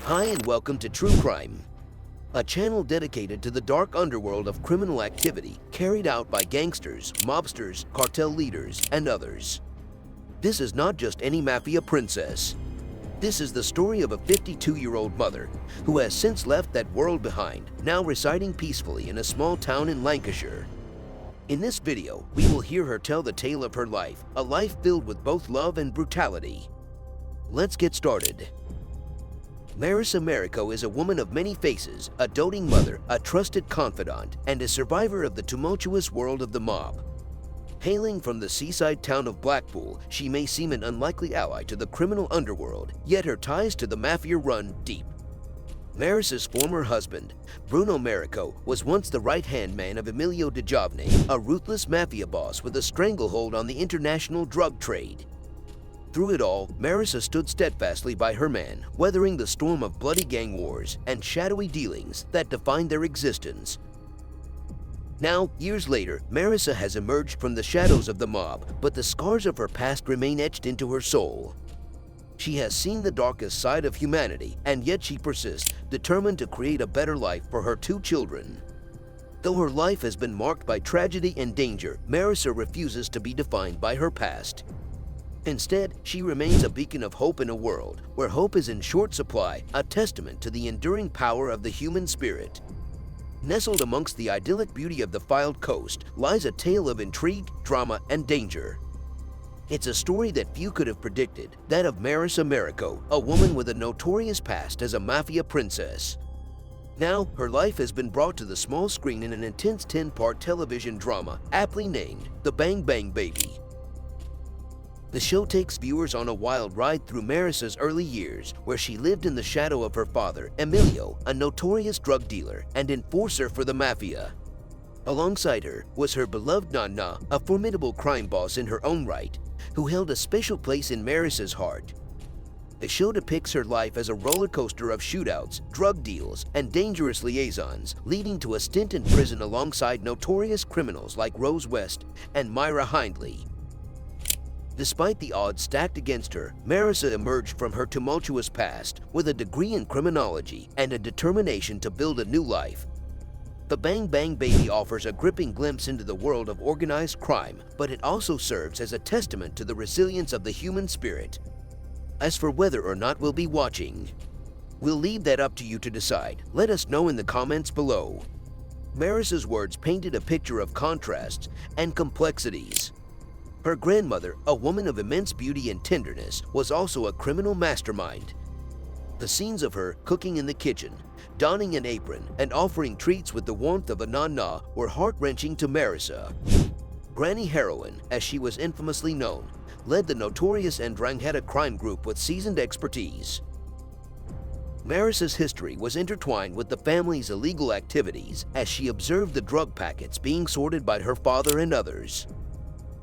Hi and welcome to True Crime, a channel dedicated to the dark underworld of criminal activity carried out by gangsters, mobsters, cartel leaders, and others. This is not just any mafia princess. This is the story of a 52-year-old mother who has since left that world behind, now residing peacefully in a small town in Lancashire. In this video, we will hear her tell the tale of her life, a life filled with both love and brutality. Let's get started. Marisa Merico is a woman of many faces, a doting mother, a trusted confidant, and a survivor of the tumultuous world of the mob. Hailing from the seaside town of Blackpool, she may seem an unlikely ally to the criminal underworld, yet her ties to the mafia run deep. Marisa's former husband, Bruno Merico, was once the right-hand man of Emilio DiGiovine, a ruthless mafia boss with a stranglehold on the international drug trade. Through it all, Marisa stood steadfastly by her man, weathering the storm of bloody gang wars and shadowy dealings that defined their existence. Now, years later, Marisa has emerged from the shadows of the mob, but the scars of her past remain etched into her soul. She has seen the darkest side of humanity, and yet she persists, determined to create a better life for her two children. Though her life has been marked by tragedy and danger, Marisa refuses to be defined by her past. Instead, she remains a beacon of hope in a world where hope is in short supply, a testament to the enduring power of the human spirit. Nestled amongst the idyllic beauty of the Fylde coast lies a tale of intrigue, drama, and danger. It's a story that few could have predicted, that of Marisa Merico, a woman with a notorious past as a mafia princess. Now, her life has been brought to the small screen in an intense 10-part television drama aptly named The Bang Bang Baby. The show takes viewers on a wild ride through Marisa's early years, where she lived in the shadow of her father, Emilio, a notorious drug dealer and enforcer for the mafia. Alongside her was her beloved Nana, a formidable crime boss in her own right, who held a special place in Marisa's heart. The show depicts her life as a roller coaster of shootouts, drug deals, and dangerous liaisons, leading to a stint in prison alongside notorious criminals like Rose West and Myra Hindley. Despite the odds stacked against her, Marisa emerged from her tumultuous past with a degree in criminology and a determination to build a new life. The Bang Bang Baby offers a gripping glimpse into the world of organized crime, but it also serves as a testament to the resilience of the human spirit. As for whether or not we'll be watching, we'll leave that up to you to decide. Let us know in the comments below. Marisa's words painted a picture of contrasts and complexities. Her grandmother, a woman of immense beauty and tenderness, was also a criminal mastermind. The scenes of her cooking in the kitchen, donning an apron, and offering treats with the warmth of a nana were heart-wrenching to Marisa. Granny Heroine, as she was infamously known, led the notorious Ndrangheta crime group with seasoned expertise. Marisa's history was intertwined with the family's illegal activities as she observed the drug packets being sorted by her father and others.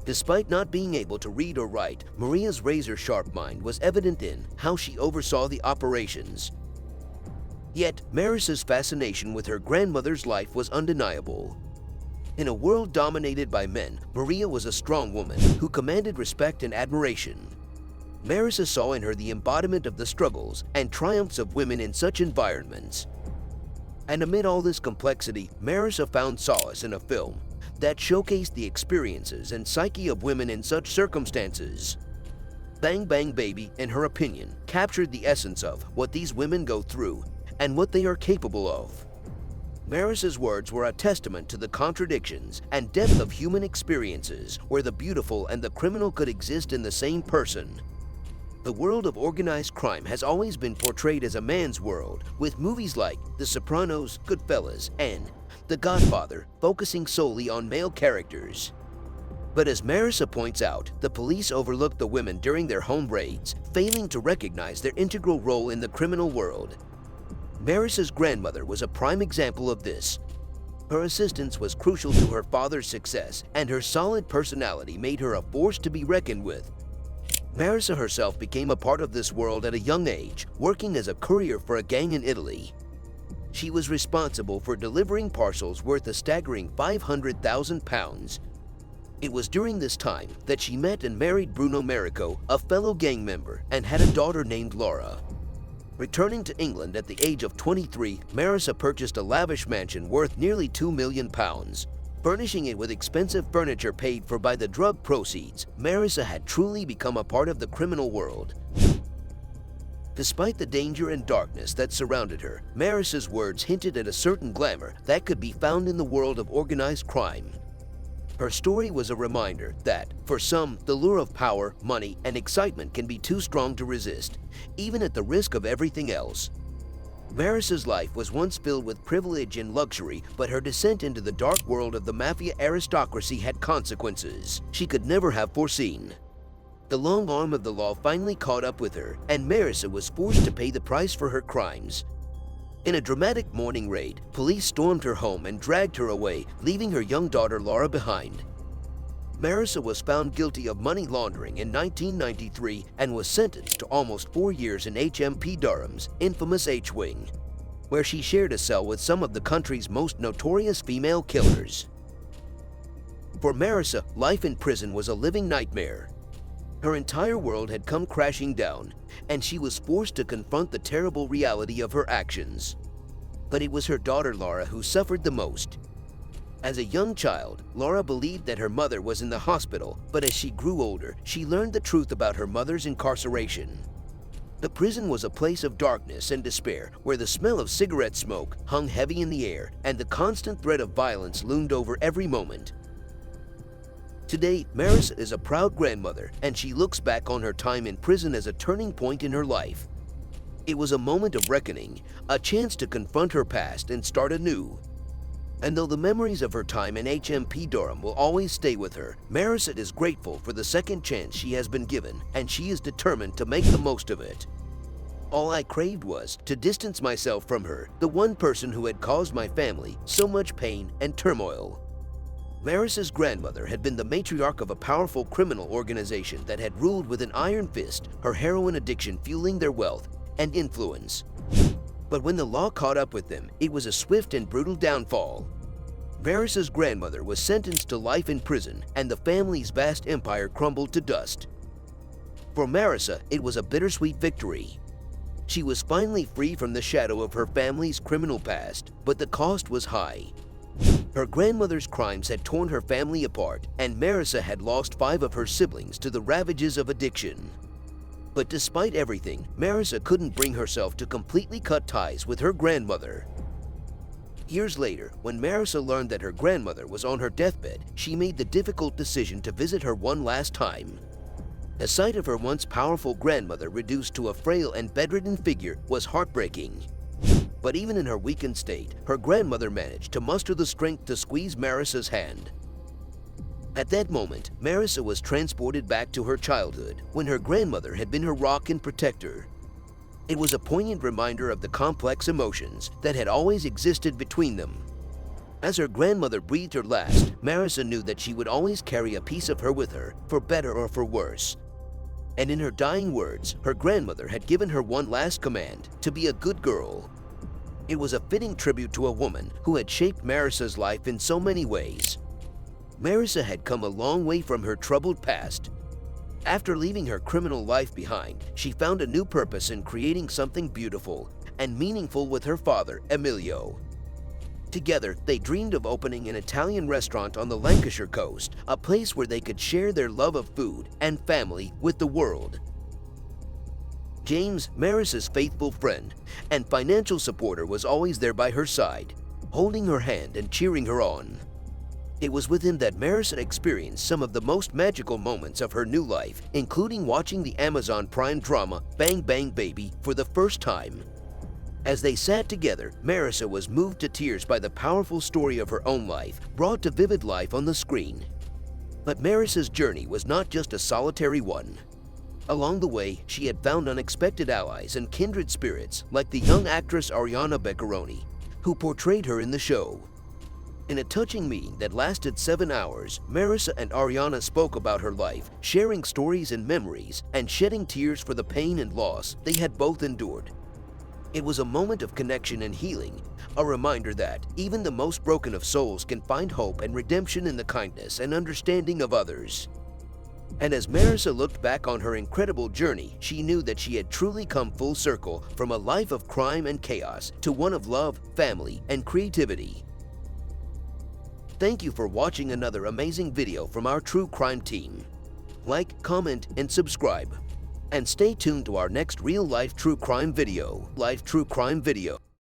Despite not being able to read or write, Maria's razor-sharp mind was evident in how she oversaw the operations. Yet, Marisa's fascination with her grandmother's life was undeniable. In a world dominated by men, Maria was a strong woman who commanded respect and admiration. Marisa saw in her the embodiment of the struggles and triumphs of women in such environments. And amid all this complexity, Marisa found solace in a film that showcased the experiences and psyche of women in such circumstances. Bang Bang Baby, in her opinion, captured the essence of what these women go through and what they are capable of. Marisa's words were a testament to the contradictions and depth of human experiences where the beautiful and the criminal could exist in the same person. The world of organized crime has always been portrayed as a man's world, with movies like The Sopranos, Goodfellas, and The Godfather focusing solely on male characters. But as Marisa points out, the police overlooked the women during their home raids, failing to recognize their integral role in the criminal world. Marisa's grandmother was a prime example of this. Her assistance was crucial to her father's success, and her solid personality made her a force to be reckoned with. Marisa herself became a part of this world at a young age, working as a courier for a gang in Italy. She was responsible for delivering parcels worth a staggering £500,000. It was during this time that she met and married Bruno Merico, a fellow gang member, and had a daughter named Laura. Returning to England at the age of 23, Marisa purchased a lavish mansion worth nearly £2 million. Furnishing it with expensive furniture paid for by the drug proceeds, Marisa had truly become a part of the criminal world. Despite the danger and darkness that surrounded her, Marisa's words hinted at a certain glamour that could be found in the world of organized crime. Her story was a reminder that, for some, the lure of power, money, and excitement can be too strong to resist, even at the risk of everything else. Marisa's life was once filled with privilege and luxury, but her descent into the dark world of the Mafia aristocracy had consequences she could never have foreseen. The long arm of the law finally caught up with her, and Marisa was forced to pay the price for her crimes. In a dramatic morning raid, police stormed her home and dragged her away, leaving her young daughter Laura behind. Marisa was found guilty of money laundering in 1993 and was sentenced to almost 4 years in HMP Durham's infamous H-Wing, where she shared a cell with some of the country's most notorious female killers. For Marisa, life in prison was a living nightmare. Her entire world had come crashing down, and she was forced to confront the terrible reality of her actions. But it was her daughter Laura who suffered the most. As a young child, Laura believed that her mother was in the hospital, but as she grew older, she learned the truth about her mother's incarceration. The prison was a place of darkness and despair, where the smell of cigarette smoke hung heavy in the air, and the constant threat of violence loomed over every moment. Today, Marisa is a proud grandmother, and she looks back on her time in prison as a turning point in her life. It was a moment of reckoning, a chance to confront her past and start anew. And though the memories of her time in HMP Durham will always stay with her, Marisa is grateful for the second chance she has been given, and she is determined to make the most of it. All I craved was to distance myself from her, the one person who had caused my family so much pain and turmoil. Marisa's grandmother had been the matriarch of a powerful criminal organization that had ruled with an iron fist, her heroin addiction fueling their wealth and influence. But when the law caught up with them, it was a swift and brutal downfall. Marisa's grandmother was sentenced to life in prison, and the family's vast empire crumbled to dust. For Marisa, it was a bittersweet victory. She was finally free from the shadow of her family's criminal past, but the cost was high. Her grandmother's crimes had torn her family apart, and Marisa had lost 5 of her siblings to the ravages of addiction. But despite everything, Marisa couldn't bring herself to completely cut ties with her grandmother. Years later, when Marisa learned that her grandmother was on her deathbed, she made the difficult decision to visit her one last time. The sight of her once powerful grandmother reduced to a frail and bedridden figure was heartbreaking. But even in her weakened state, her grandmother managed to muster the strength to squeeze Marisa's hand. At that moment, Marisa was transported back to her childhood, when her grandmother had been her rock and protector. It was a poignant reminder of the complex emotions that had always existed between them. As her grandmother breathed her last, Marisa knew that she would always carry a piece of her with her, for better or for worse. And in her dying words, her grandmother had given her one last command: to be a good girl. It was a fitting tribute to a woman who had shaped Marisa's life in so many ways. Marisa had come a long way from her troubled past. After leaving her criminal life behind, she found a new purpose in creating something beautiful and meaningful with her father, Emilio. Together, they dreamed of opening an Italian restaurant on the Lancashire coast, a place where they could share their love of food and family with the world. James, Marisa's faithful friend and financial supporter, was always there by her side, holding her hand and cheering her on. It was with him that Marisa experienced some of the most magical moments of her new life, including watching the Amazon Prime drama Bang Bang Baby for the first time. As they sat together, Marisa was moved to tears by the powerful story of her own life, brought to vivid life on the screen. But Marisa's journey was not just a solitary one. Along the way, she had found unexpected allies and kindred spirits like the young actress Ariana Beccaroni, who portrayed her in the show. In a touching meeting that lasted 7 hours, Marisa and Ariana spoke about her life, sharing stories and memories, and shedding tears for the pain and loss they had both endured. It was a moment of connection and healing, a reminder that even the most broken of souls can find hope and redemption in the kindness and understanding of others. And as Marisa looked back on her incredible journey, she knew that she had truly come full circle from a life of crime and chaos to one of love, family, and creativity. Thank you for watching another amazing video from our true crime team. Like, comment, and subscribe. And stay tuned to our next real-life true crime video.